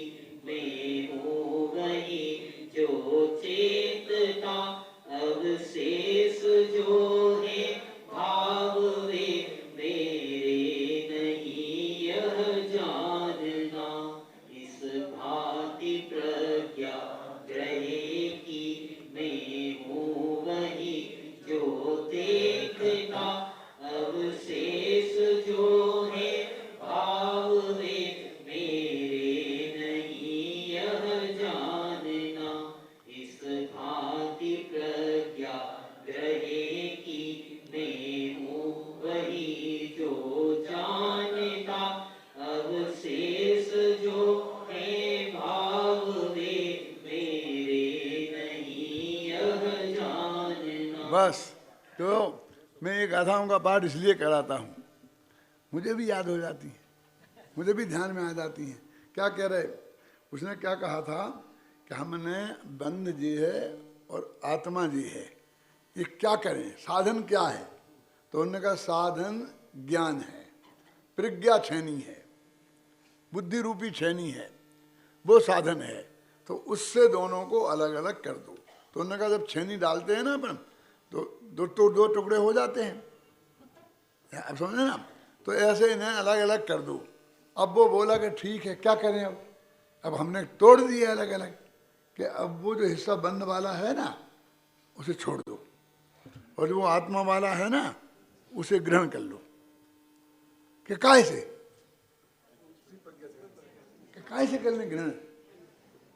में हो वही जो चेतता। अवशेष जो है भाव वे मेरे नहीं यह जानना, इस भांति प्रज्ञा ग्रहेगी मैं हूँ वही जो देखता। अवशेष जो है भाव वे मेरे नहीं यह जानना, इस भांति प्रज्ञा ग्रहेगी मैं हूँ वही जो जानता। अवशेष जो है भाव वे मेरे नहीं यह जानना। बस। तो मैं ये गाथाओं का पाठ इसलिए कराता हूँ, मुझे भी याद हो जाती है, मुझे भी ध्यान में आ जाती हैं। क्या कह रहे, उसने क्या कहा था कि हमने बंध जी है और आत्मा जी है, ये क्या करें, साधन क्या है? तो उन्होंने कहा साधन ज्ञान है, प्रज्ञा छैनी है, बुद्धि रूपी छैनी है। वो साधन है। तो उससे दोनों को अलग अलग कर दो। तो उन्होंने कहा जब छेनी डालते हैं ना अपन, तो दो टुकड़े हो जाते हैं, अब समझे ना। तो ऐसे इन्हें अलग अलग कर दो। अब वो बोला कि ठीक है, क्या करें अब हमने तोड़ दिया अलग अलग, कि अब वो जो हिस्सा बंद वाला है ना उसे छोड़ दो, और जो आत्मा वाला है ना उसे ग्रहण कर लो। कि काय से कर लें ग्रहण?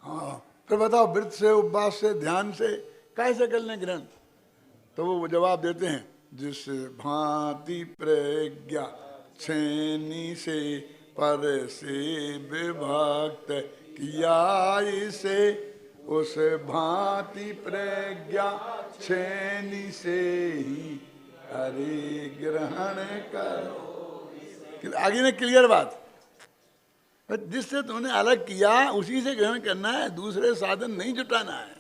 हाँ, फिर बताओ, व्रत से, उपवास से, ध्यान से, कैसे कर लें ग्रहण? तो वो जवाब देते हैं, जिस भांति प्रज्ञा छेनी से पर से विभक्त किया इसे, उस भांति प्रज्ञा छेनी से ही हरि ग्रहण करो। आगे ने क्लियर बात, जिससे तुमने अलग किया उसी से ग्रहण करना है, दूसरे साधन नहीं जुटाना है।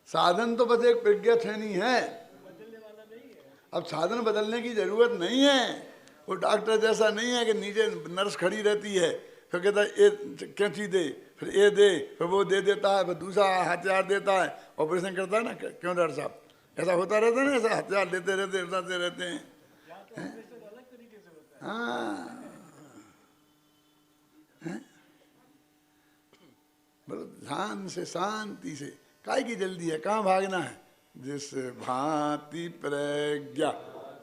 साधन तो बस एक प्रज्ञा छेनी है, अब साधन बदलने की जरूरत नहीं है। वो डॉक्टर जैसा नहीं है कि नीचे नर्स खड़ी रहती है, फिर कहता है ये कैंची दे, फिर ये दे, फिर वो दे देता है, फिर दूसरा हथियार देता है, ऑपरेशन करता है ना। क्यों डॉक्टर साहब, ऐसा होता रहता है ना, ऐसा हथियार देते रहते हैं। हाँ, ध्यान से, शांति से, काय की जल्दी है, कहाँ भागना है? जिस भांति प्रज्ञा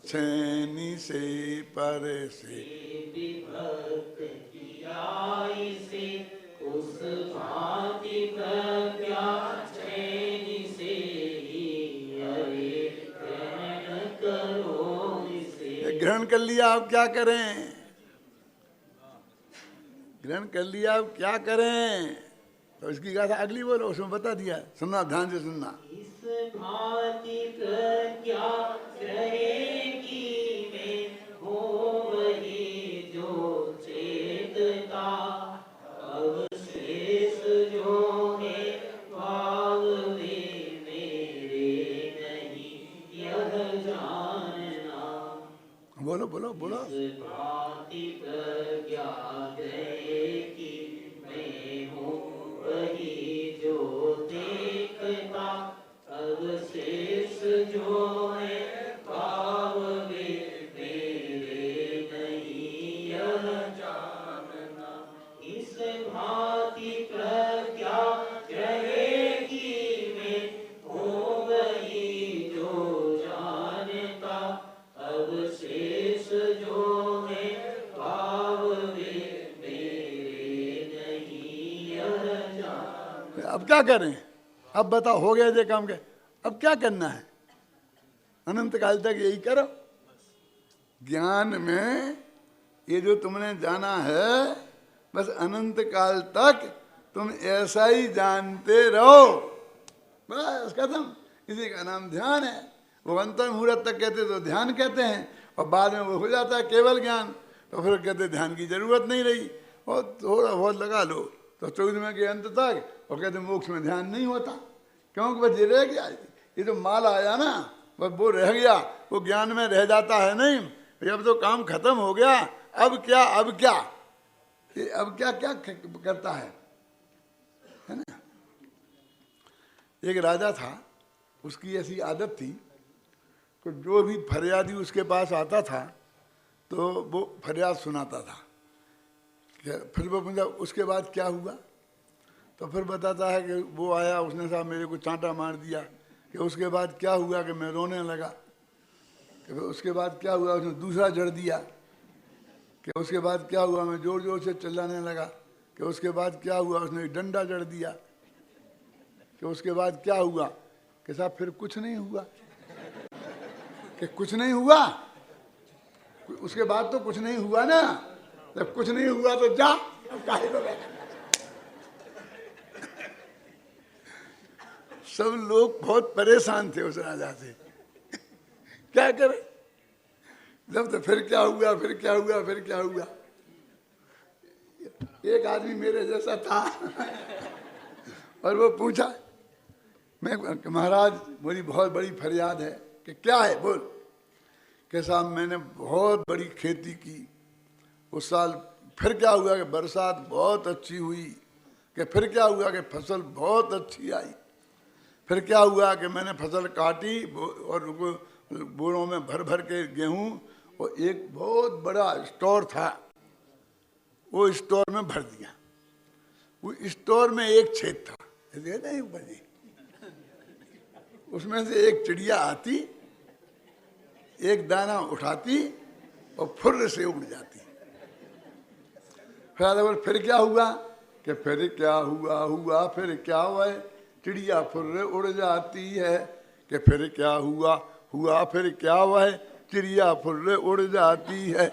छेनी से पर से विभक्त किया इसे, उस भांति प्रज्ञा छेनी से ही हरि ग्रहण करो इसे। ग्रहण कर लिया, अब क्या करें? ग्रहण कर लिया, अब क्या करें? तो इसकी गाथा अगली बोलो, उसमें बता दिया, सुनना, ध्यान से सुनना। इस भांति प्रज्ञा रहेगी में हो वही जो चेतता, अवशेष जो है भाव में मेरे नहीं यह जानना। बोलो बोलो बोलो। इस भांति प्रज्ञा रहेगी मैं हूँ वही जो देखता, अवशेष जो है भाव में मेरे नहीं यह जानना। इस भांति प्रज्ञा रहेगी में हूँ वही जो जानता, अवशेष जो है भाव में मेरे नहीं यह जानना। अब क्या करें? अब बताओ, हो गया ये काम के, अब क्या करना है? अनंत काल तक यही करो। ज्ञान में ये जो तुमने जाना है, बस अनंत काल तक तुम ऐसा ही जानते रहो, बस खत्म। इसी का नाम ध्यान है। वो अंतर मुहूर्त तक कहते तो ध्यान कहते हैं, और बाद में वो हो जाता है केवल ज्ञान, तो फिर कहते ध्यान की जरूरत नहीं रही। और थोड़ा बहुत लगा लो तो 14वें के अंत तक, और कहते मोक्ष में ध्यान नहीं होता, क्योंकि बस ये रह गया, ये जो माल आया ना बस वो रह गया, वो ज्ञान में रह जाता है। नहीं, अब तो काम खत्म हो गया, अब क्या, अब क्या, ये अब क्या क्या करता है ना। एक राजा था, उसकी ऐसी आदत थी कि जो भी फरियादी उसके पास आता था तो वो फरियाद सुनाता था। फिर वो पूछा उसके बाद क्या हुआ, तो फिर बताता है कि वो आया, उसने साहब मेरे को चांटा मार दिया, कि उसके बाद क्या हुआ कि मैं रोने लगा, कि उसके बाद क्या हुआ उसने दूसरा जड़ दिया, कि उसके बाद क्या हुआ मैं जोर जोर से चिल्लाने लगा, कि उसके बाद क्या हुआ उसने डंडा जड़ दिया, कि उसके बाद क्या हुआ कि साहब फिर कुछ नहीं हुआ, कि कुछ नहीं हुआ, उसके बाद तो कुछ नहीं हुआ ना, जब कुछ नहीं हुआ तो जा, अब काहे को बैठा। सब लोग बहुत परेशान थे उस राजा से, क्या करे, जब तो फिर क्या हुआ, फिर क्या हुआ, फिर क्या हुआ। एक आदमी मेरे जैसा था और वो पूछा, मैं महाराज मेरी बहुत बड़ी फरियाद है, कि क्या है बोल। कि साहब मैंने बहुत बड़ी खेती की, उस साल फिर क्या हुआ कि बरसात बहुत अच्छी हुई, कि फिर क्या हुआ कि फसल बहुत अच्छी आई, फिर क्या हुआ कि मैंने फसल काटी और बोरों में भर भर के गेहूं, और एक बहुत बड़ा स्टोर था, वो स्टोर में भर दिया। वो स्टोर में एक छेद था, नहीं बजी, उसमें से एक चिड़िया आती, एक दाना उठाती और फुर्र से उड़ जाती। फिर क्या हुआ कि फिर क्या हुआ फिर क्या हुआ, चिड़िया फुर्र उड़ जाती है, कि फिर क्या हुआ फिर क्या हुआ, चिड़िया फुर्र उड़ जाती है।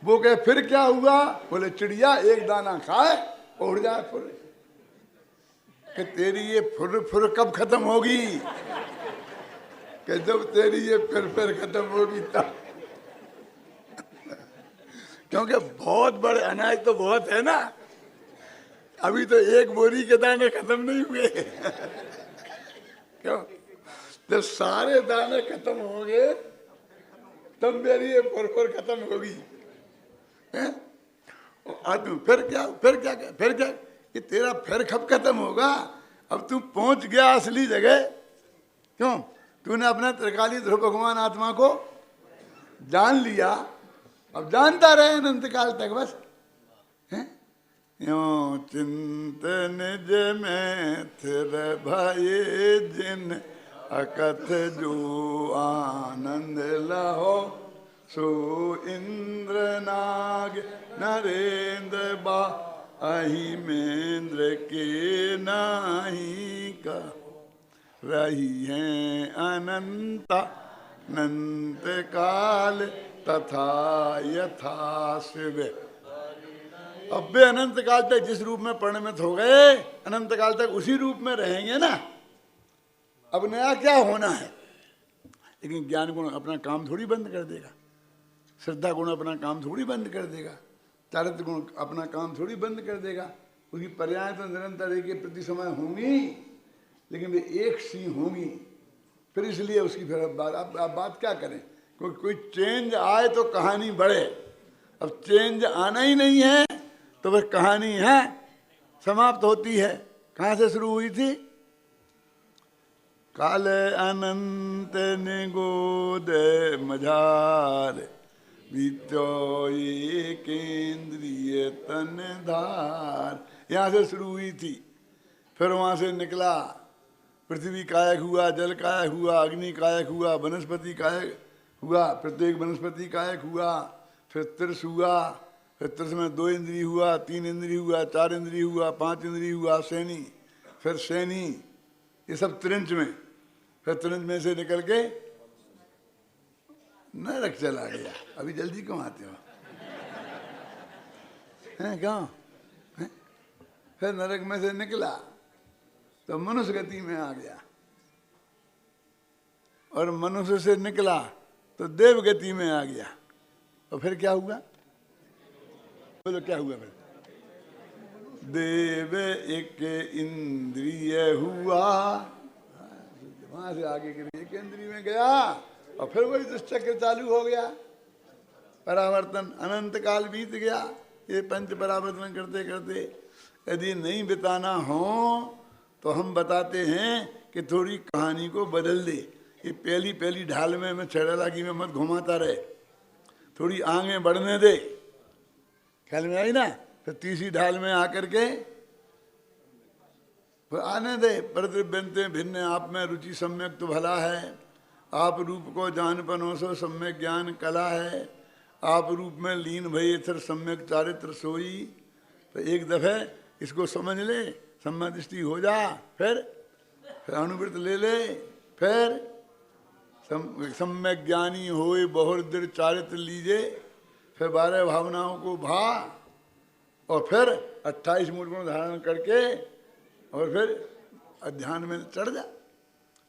वो कहे फिर क्या हुआ, बोले चिड़िया एक दाना खाए और उड़ जाए फुर्र। कि तेरी ये फुर्र फुर्र कब खत्म होगी, कि जब तेरी ये फिर खत्म होगी तब। क्योंकि बहुत बड़े अनाज तो बहुत है ना, अभी तो एक बोरी के दाने खत्म नहीं हुए। क्यों, जब सारे दाने खत्म होंगे तब मेरी ये फुर खत्म होगी। फिर क्या कि तेरा फिर कब खत्म होगा, अब तू पहुंच गया असली जगह। क्यों, तूने अपना त्रिकाली ध्रुव भगवान आत्मा को जान लिया, अब जानता रहे अनंत काल तक बस। यो चिंत निज में थिर भये जिन, अकथ जो आनंद लहो, सो इंद्र नाग नरेंद्र बा, अहिमेंद्र के नाही का, रही हैं अनंत अनंत काल, तथा यथा शिव। अब वे अनंत काल तक जिस रूप में परिणमित हो गए, अनंत काल तक उसी रूप में रहेंगे ना। अब नया क्या होना है, लेकिन ज्ञान गुण अपना काम थोड़ी बंद कर देगा, श्रद्धा गुण अपना काम थोड़ी बंद कर देगा, चारित्र गुण अपना काम थोड़ी बंद कर देगा। उसकी पर्याय तो निरंतर एक प्रति समय होंगी, लेकिन वे एक सी होंगी। फिर इसलिए उसकी फिर अब बात क्या करें, कोई चेंज आए तो कहानी बढ़े। अब चेंज आना ही नहीं है तो वह कहानी है समाप्त होती है। कहाँ से शुरू हुई थी, काल अनंत निगोद मझार, बीतो ये केंद्रीय तन धार, यहाँ से शुरू हुई थी। फिर वहाँ से निकला, पृथ्वी कायक हुआ, जल कायक हुआ, अग्नि कायक हुआ, वनस्पति कायक हुआ, प्रत्येक वनस्पति कायक हुआ, फिर तिरस हुआ, फिर तिरस में 2 इंद्रिय हुआ, 3 इंद्रिय हुआ, 4 इंद्रिय हुआ, 5 इंद्रिय हुआ, सैनी, फिर सैनी, ये सब त्रिंच में। फिर त्रिंच में से निकल के नरक चला गया। अभी जल्दी क्यों आते हो, हैं क्यों? फिर नरक में से निकला तो मनुष्य गति में आ गया, और मनुष्य से निकला तो देव गति में आ गया। और फिर क्या हुआ, बोलो क्या हुआ? फिर देव एक इंद्रिय हुआ, वहां से आगे के एक इंद्रिय में गया, और फिर वही दुष्चक्र चालू हो गया। परावर्तन अनंत काल बीत गया, ये पंच परावर्तन करते करते। यदि नहीं बिताना हो तो हम बताते हैं कि थोड़ी कहानी को बदल दे। ये पहली ढाल में मैं छड़लागी में मत घुमाता रहे, थोड़ी आगे बढ़ने दे। ख्याल में आई ना? फिर तीसरी ढाल में आकर के फिर आने दे। प्रतिबंते भिन्न आप में रुचि सम्यक तो भला है, आप रूप को जान पनोसो सम्यक ज्ञान कला है, आप रूप में लीन भई इतर सम्यक चारित्र सोई। तो एक दफे इसको समझ ले, सम्यक दृष्टि हो जा, फिर अनुवृत्त ले ले, फिर सम्यक ज्ञानी होए बहुर दृढ़ चारित्र लीजे, फिर 12 भावनाओं को भा, और फिर 28 मूल गुण धारण करके और फिर अध्यान में चढ़ जा।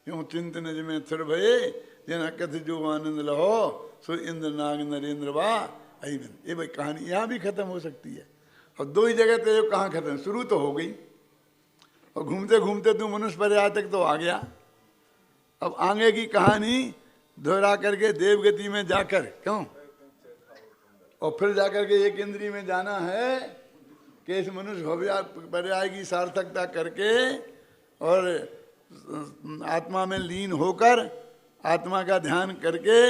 क्यों चिंत निज में थिर भये जिन कथ जो आनंद लहो, सो इंद्र नाग नरेंद्र वा अहिमिन। ये भाई कहानी यहाँ भी खत्म हो सकती है, और 2 ही जगह तो कहाँ खत्म, शुरू तो हो गई, और घूमते घूमते तू मनुष्य पर्याय तक तो आ गया। अब आगे की कहानी दोहरा करके देवगति में जाकर, क्यों और फिर जाकर के एक इंद्रिय में जाना है कि इस मनुष्य पर्याय की सार्थकता करके और आत्मा में लीन होकर आत्मा का ध्यान करके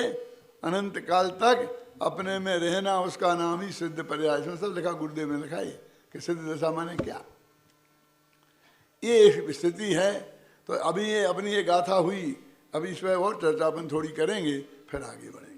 अनंत काल तक अपने में रहना, उसका नाम ही सिद्ध पर्याय। इसमें सब लिखा, गुरुदेव में लिखा है कि सिद्ध दशा माने क्या, ये स्थिति है। तो अभी ये अपनी ये गाथा हुई, अभी इस पर और चर्चा अपन थोड़ी करेंगे, फिर आगे बढ़ेंगे।